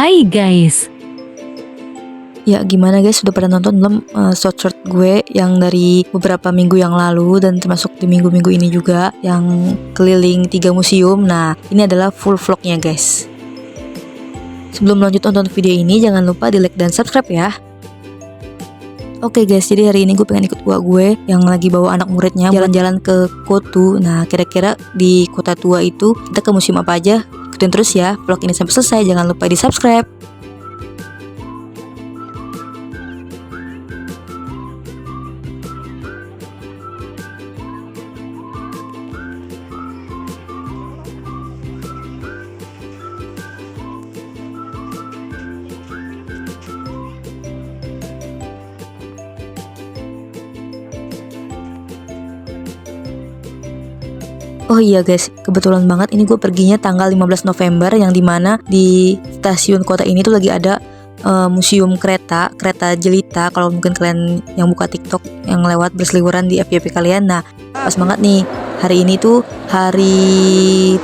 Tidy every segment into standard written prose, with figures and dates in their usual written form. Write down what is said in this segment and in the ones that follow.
Hai guys. Ya gimana guys, sudah pada nonton belum short gue yang dari beberapa minggu yang lalu dan termasuk di minggu-minggu ini juga yang keliling 3 museum. Nah ini adalah full vlognya guys. Sebelum lanjut nonton video ini jangan lupa di like dan subscribe ya. Oke guys, jadi hari ini gue pengen ikut gue yang lagi bawa anak muridnya jalan-jalan ke Kotu. Nah kira-kira di kota tua itu kita ke museum apa aja? Ikutin terus ya vlog ini sampai selesai, jangan lupa di subscribe. Oh iya guys, kebetulan banget ini gue perginya tanggal 15 November yang dimana di stasiun kota ini tuh lagi ada museum kereta jelita. Kalau mungkin kalian yang buka TikTok yang lewat berseliweran di FYP kalian. Nah pas banget nih, hari ini tuh hari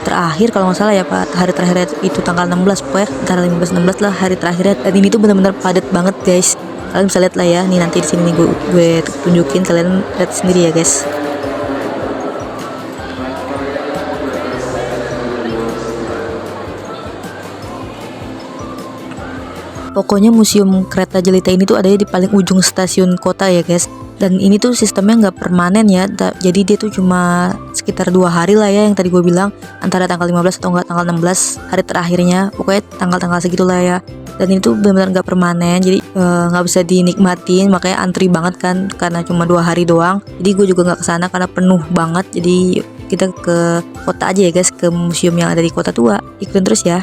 terakhir kalau nggak salah ya Pak. Hari terakhir itu tanggal 16, pokoknya antara 15-16 lah hari terakhirnya. Dan ini tuh bener-bener padat banget guys. Kalian bisa lihat lah ya, nih nanti di sini nih gue tunjukin, kalian lihat sendiri ya guys. Pokoknya museum kereta jelita ini tuh ada di paling ujung stasiun kota ya guys. Dan ini tuh sistemnya nggak permanen ya. Jadi dia tuh cuma sekitar 2 hari lah ya, yang tadi gue bilang antara tanggal 15 atau enggak tanggal 16 hari terakhirnya. Pokoknya tanggal-tanggal segitulah ya. Dan ini tuh benar-benar nggak permanen, jadi nggak bisa dinikmatin, makanya antri banget kan karena cuma 2 hari doang. Jadi gue juga nggak kesana karena penuh banget. Jadi kita ke kota aja ya guys, ke museum yang ada di kota tua. Ikutin terus ya.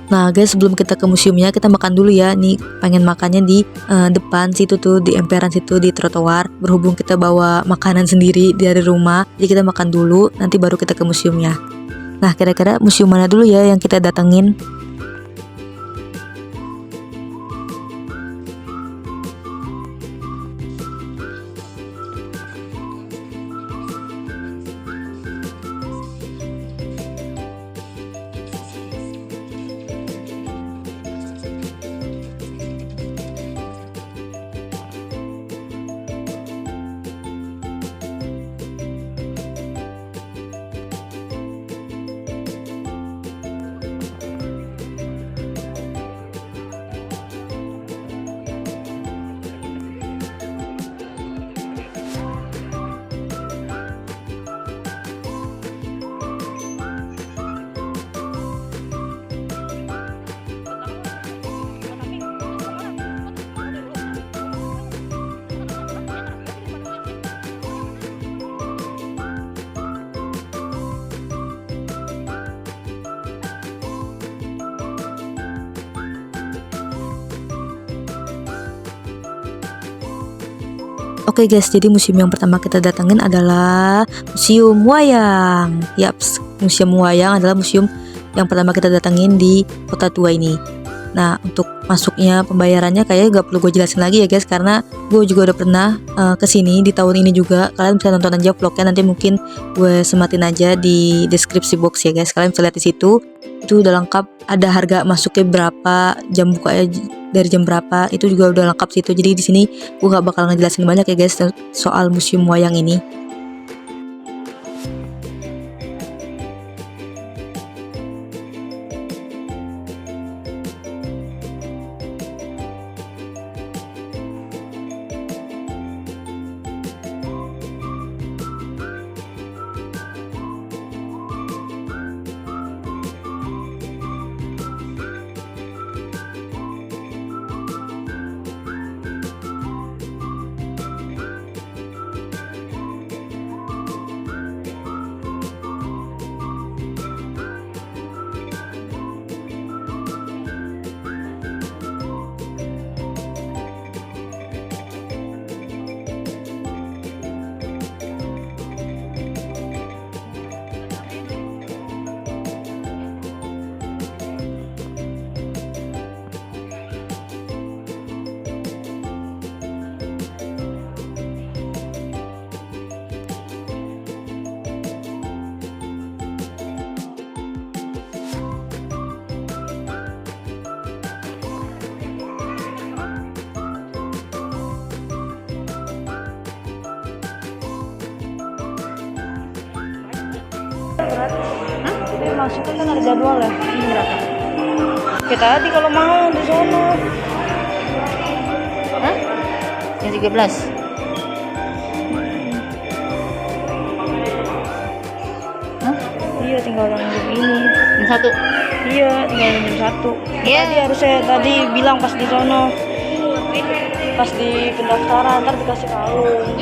Nah guys, sebelum kita ke museumnya kita makan dulu ya. Nih pengen makannya di depan situ tuh, di emperan situ, di trotoar. Berhubung kita bawa makanan sendiri dari rumah, jadi kita makan dulu, nanti baru kita ke museumnya. Nah kira-kira museum mana dulu ya yang kita datengin? Oke guys, jadi museum yang pertama kita datengin adalah Museum Wayang. Yaps, Museum Wayang adalah museum yang pertama kita datengin di kota tua ini. Nah untuk masuknya, pembayarannya kayaknya gak perlu gue jelasin lagi ya guys, karena gue juga udah pernah kesini di tahun ini juga. Kalian bisa nonton aja vlognya, nanti mungkin gue sematin aja di deskripsi box ya guys. Kalian bisa lihat di situ, itu udah lengkap, ada harga masuknya berapa, jam bukanya dari jam berapa, itu juga udah lengkap situ. Jadi di sini gue gak bakal ngejelasin banyak ya guys soal museum wayang ini. masuk kan ada jadwal ya. Ini berapa? Kita tadi kalau mau di sana. Hah? Yang 13. Hah? Iya, tinggal yang ini. Yang 1. Iya, tinggal yang 1. Iya. Tadi harusnya tadi bilang pas di sono. Pas di pendaftaran ntar dikasih kalung.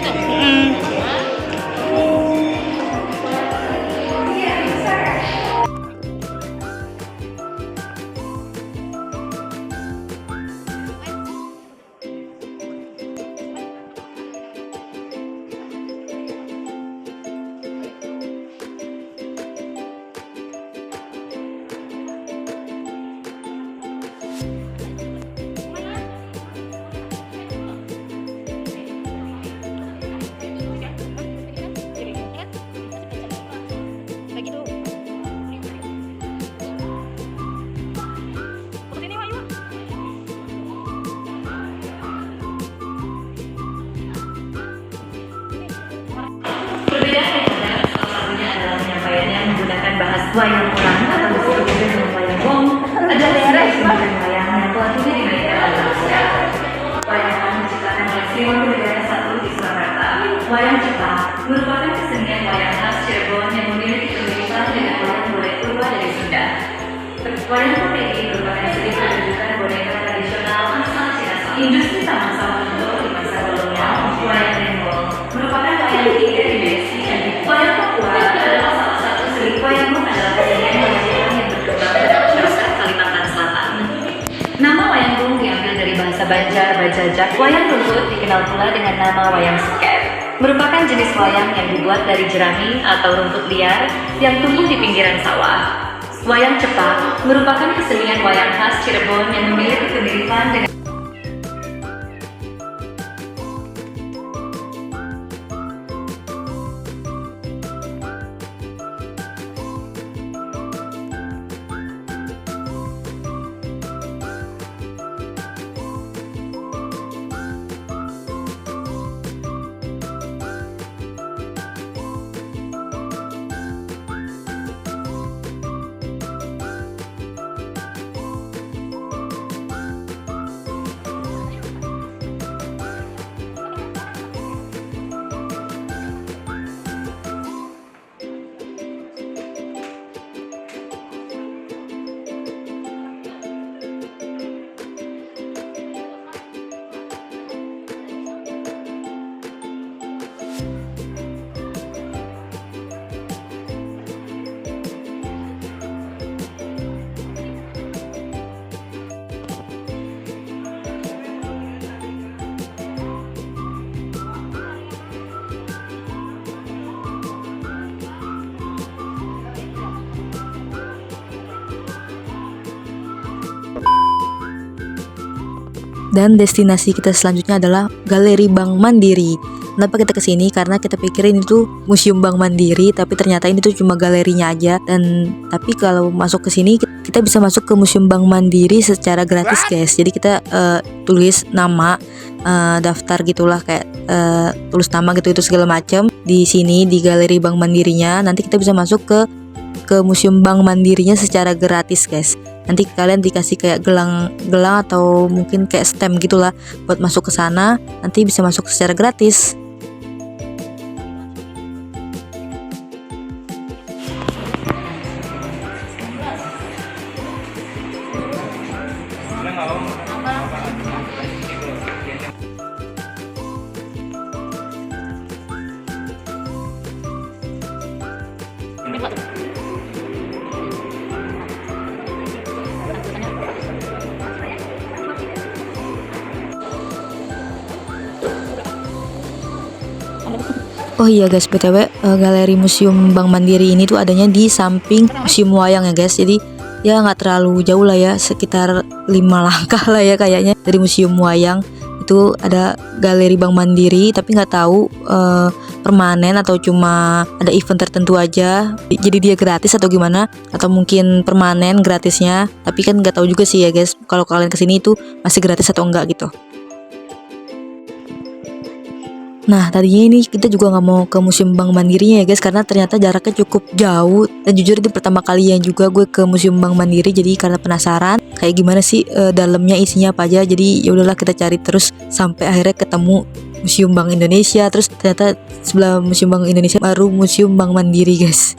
Menggunakan bahasa wayang orang atau disebut juga dengan wayang wong adalah semacam wayang yang telah tumbuh di negara Indonesia. Wayang wong diciptakan oleh Sriwangi Negara I di Surakarta. Wayang Jepang merupakan kesenian wayang khas Cirebon yang memiliki kemiripan dengan wayang boleh purba dari Sunda. Wayang putih ini merupakan seni pertunjukan boneka tradisional asal Cina. Industri taman sawah di masa kolonial, wayang Rembol merupakan wayang tiga dimensi dan wayang Papua adalah salah satu seni wayang adalah kesenian wayang yang berkembang pada masyarakat Kalimantan Selatan. Nama wayang wong diambil dari bahasa Banjar, Bajajak. Wayang rumput dikenal pula dengan nama wayang seket. Merupakan jenis wayang yang dibuat dari jerami atau rumput liar yang tumbuh di pinggiran sawah. Wayang Jepang merupakan kesenian wayang khas Cirebon yang memiliki kemiripan dengan Dan destinasi kita selanjutnya adalah Galeri Bank Mandiri. Kenapa kita kesini? Karena kita pikirin itu Museum Bank Mandiri, tapi ternyata ini tuh cuma galerinya aja. Dan tapi kalau masuk ke sini kita bisa masuk ke Museum Bank Mandiri secara gratis, guys. Jadi kita tulis nama, daftar gitulah, kayak tulis nama gitu itu segala macam di sini di Galeri Bank Mandirinya. Nanti kita bisa masuk ke Museum Bank Mandirinya secara gratis, guys. Nanti kalian dikasih kayak gelang atau mungkin kayak stem gitulah buat masuk ke sana. Nanti bisa masuk secara gratis. Oh iya guys, BTW Galeri Museum Bank Mandiri ini tuh adanya di samping Museum Wayang ya guys. Jadi ya nggak terlalu jauh lah ya, sekitar 5 langkah lah ya kayaknya dari Museum Wayang. Itu ada Galeri Bank Mandiri, tapi nggak tahu permanen atau cuma ada event tertentu aja. Jadi dia gratis atau gimana, atau mungkin permanen gratisnya. Tapi kan nggak tahu juga sih ya guys, kalau kalian kesini itu masih gratis atau enggak gitu. Nah tadinya ini kita juga nggak mau ke Museum Bank Mandirinya ya guys, karena ternyata jaraknya cukup jauh. Dan jujur ini pertama kalinya juga gue ke Museum Bank Mandiri, jadi karena penasaran kayak gimana sih dalamnya isinya apa aja. Jadi ya udahlah kita cari terus sampai akhirnya ketemu Museum Bank Indonesia. Terus ternyata sebelah Museum Bank Indonesia baru Museum Bank Mandiri guys.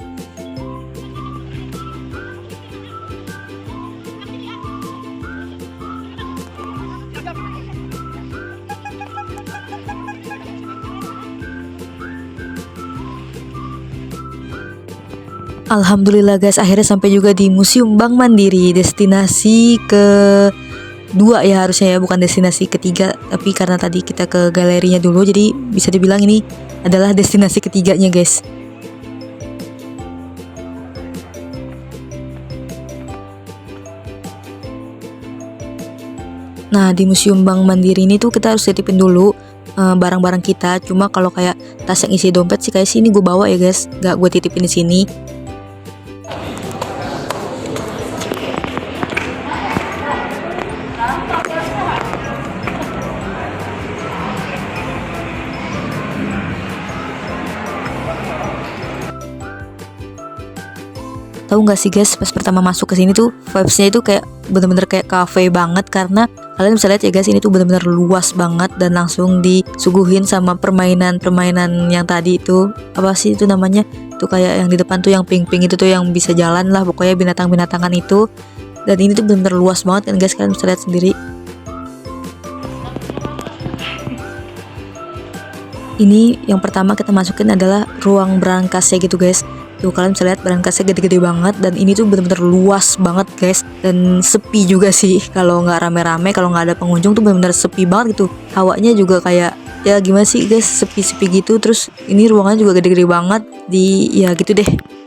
Alhamdulillah guys, akhirnya sampai juga di Museum Bank Mandiri, destinasi kedua ya harusnya ya, bukan destinasi ketiga. Tapi karena tadi kita ke galerinya dulu, jadi bisa dibilang ini adalah destinasi ketiganya guys. Nah di Museum Bank Mandiri ini tuh kita harus titipin dulu barang-barang kita. Cuma kalau kayak tas yang isi dompet sih kayak sini gue bawa ya guys, gak gue titipin di sini. Tahu nggak sih guys, pas pertama masuk ke sini tuh vibes-nya itu kayak bener-bener kayak cafe banget, karena kalian bisa lihat ya guys, ini tuh bener-bener luas banget dan langsung disuguhin sama permainan-permainan yang tadi itu apa sih itu namanya tuh, kayak yang di depan tuh yang pink-pink itu tuh yang bisa jalan lah, pokoknya binatang-binatangan itu. Dan ini tuh bener-bener luas banget kan guys, kalian bisa lihat sendiri. Ini yang pertama kita masukin adalah ruang berangkasnya gitu guys. Tuh kalian bisa lihat berangkasnya gede-gede banget, dan ini tuh bener-bener luas banget guys, dan sepi juga sih kalau nggak rame-rame, kalau nggak ada pengunjung tuh bener-bener sepi banget gitu. Hawanya juga kayak ya gimana sih guys, sepi-sepi gitu. Terus ini ruangannya juga gede-gede banget di ya gitu deh.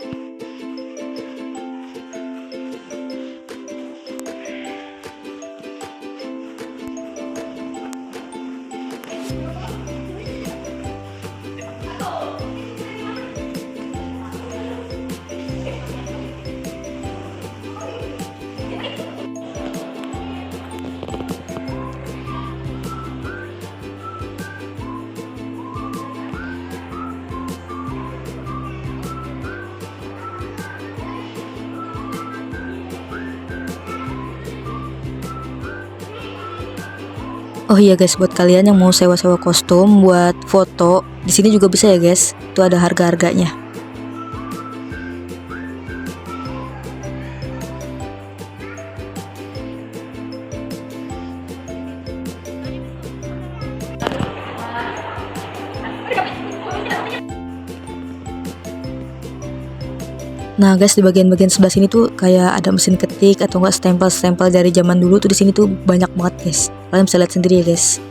Oh iya guys, buat kalian yang mau sewa-sewa kostum buat foto, di sini juga bisa ya guys. Itu ada harga-harganya. Nah guys, di bagian-bagian sebelah sini tuh kayak ada mesin ketik atau enggak stempel-stempel dari zaman dulu tuh, di sini tuh banyak banget guys. Kalian bisa lihat sendiri ya guys.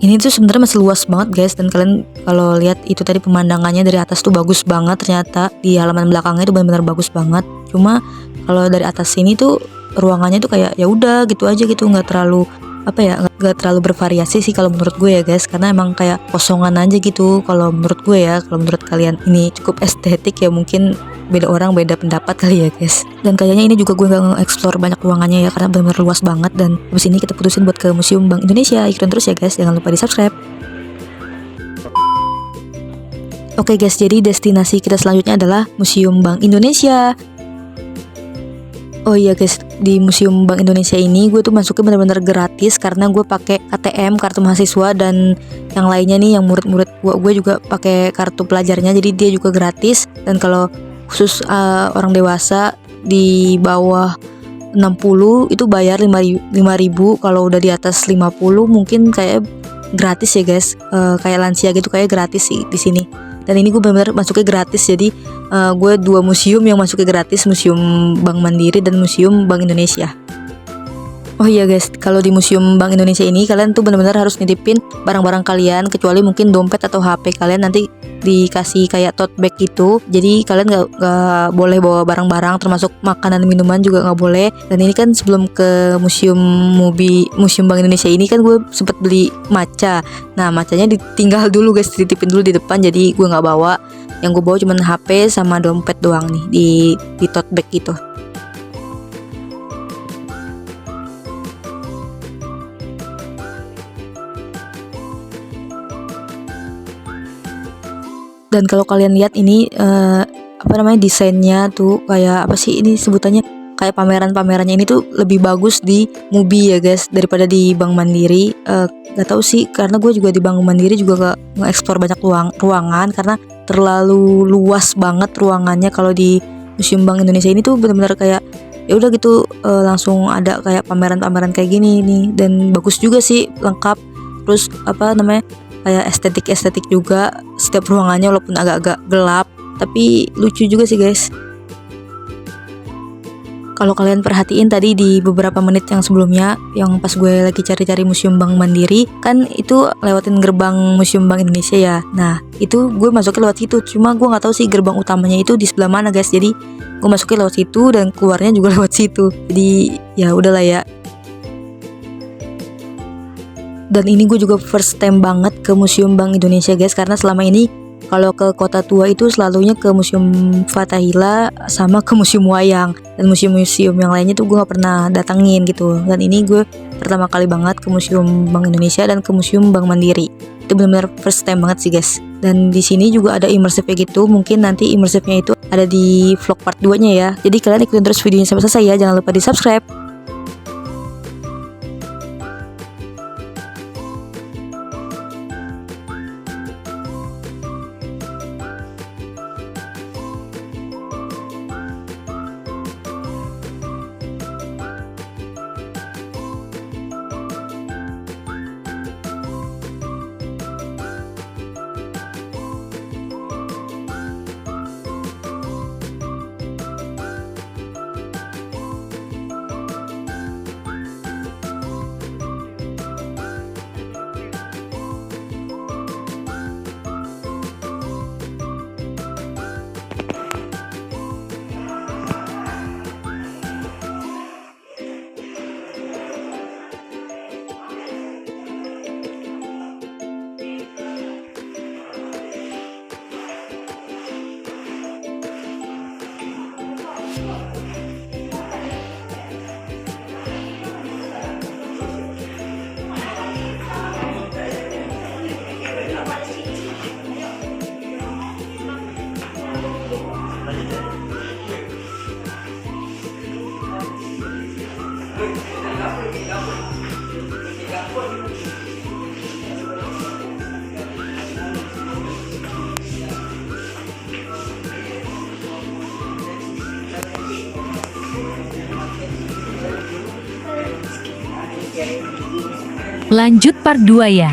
Ini tuh sebenarnya masih luas banget guys, dan kalian kalau lihat itu tadi pemandangannya dari atas tuh bagus banget. Ternyata di halaman belakangnya itu benar-benar bagus banget. Cuma kalau dari atas sini tuh ruangannya tuh kayak ya udah gitu aja gitu, nggak terlalu apa ya, nggak terlalu bervariasi sih kalau menurut gue ya guys, karena emang kayak kosongan aja gitu kalau menurut gue ya. Kalau menurut kalian ini cukup estetik ya, mungkin beda orang beda pendapat kali ya guys. Dan kayaknya ini juga gue nggak nge-explore banyak ruangannya ya, karena benar-benar luas banget. Dan habis ini kita putusin buat ke Museum Bank Indonesia. Ikutin terus ya guys, jangan lupa di subscribe. Oke guys, jadi destinasi kita selanjutnya adalah Museum Bank Indonesia. Oh iya guys, di Museum Bank Indonesia ini gue tuh masuknya bener-bener gratis karena gue pakai KTM, kartu mahasiswa, dan yang lainnya nih yang murid-murid gue juga pakai kartu pelajarnya, jadi dia juga gratis. Dan kalau khusus orang dewasa di bawah 60 itu bayar 5.000. Kalau udah di atas 50 mungkin kayak gratis ya guys. Kayak lansia gitu kayak gratis sih di sini. Dan ini gue benar-benar masuknya gratis, jadi gue 2 museum yang masuknya gratis, Museum Bank Mandiri dan Museum Bank Indonesia. Oh iya guys, kalau di Museum Bank Indonesia ini kalian tuh benar-benar harus nitipin barang-barang kalian, kecuali mungkin dompet atau HP kalian nanti dikasih kayak tote bag gitu. Jadi kalian nggak boleh bawa barang-barang, termasuk makanan minuman juga nggak boleh. Dan ini kan sebelum ke Museum Bank Indonesia ini kan gue sempet beli matcha. Nah matchanya ditinggal dulu guys, dititipin dulu di depan, jadi gue nggak bawa. Yang gue bawa cuma HP sama dompet doang nih di tote bag gitu. Dan kalau kalian lihat ini desainnya tuh kayak apa sih ini sebutannya, kayak pamerannya ini tuh lebih bagus di MUBI ya guys daripada di Bank Mandiri. Gak tahu sih, karena gue juga di Bank Mandiri juga gak nge-explore banyak ruangan karena terlalu luas banget ruangannya. Kalau di Museum Bank Indonesia ini tuh benar-benar kayak ya udah gitu, langsung ada kayak pameran kayak gini nih, dan bagus juga sih, lengkap. Terus kayak estetik juga setiap ruangannya, walaupun agak-agak gelap tapi lucu juga sih guys. Kalau kalian perhatiin tadi di beberapa menit yang sebelumnya, yang pas gue lagi cari-cari Museum Bank Mandiri, kan itu lewatin gerbang Museum Bank Indonesia ya. Nah itu gue masuknya lewat situ, cuma gue nggak tahu sih gerbang utamanya itu di sebelah mana guys. Jadi gue masuknya lewat situ dan keluarnya juga lewat situ. Jadi ya udahlah ya. Dan ini gue juga first time banget ke Museum Bank Indonesia guys, karena selama ini kalau ke Kota Tua itu selalunya ke Museum Fathahillah sama ke Museum Wayang, dan museum-museum yang lainnya tuh gue gak pernah datengin gitu. Dan ini gue pertama kali banget ke Museum Bank Indonesia dan ke Museum Bank Mandiri. Itu benar-benar first time banget sih guys. Dan di sini juga ada immersive gitu, mungkin nanti immersive-nya itu ada di vlog part 2-nya ya. Jadi kalian ikutin terus videonya sampai selesai ya, jangan lupa di subscribe. Lanjut part 2 ya.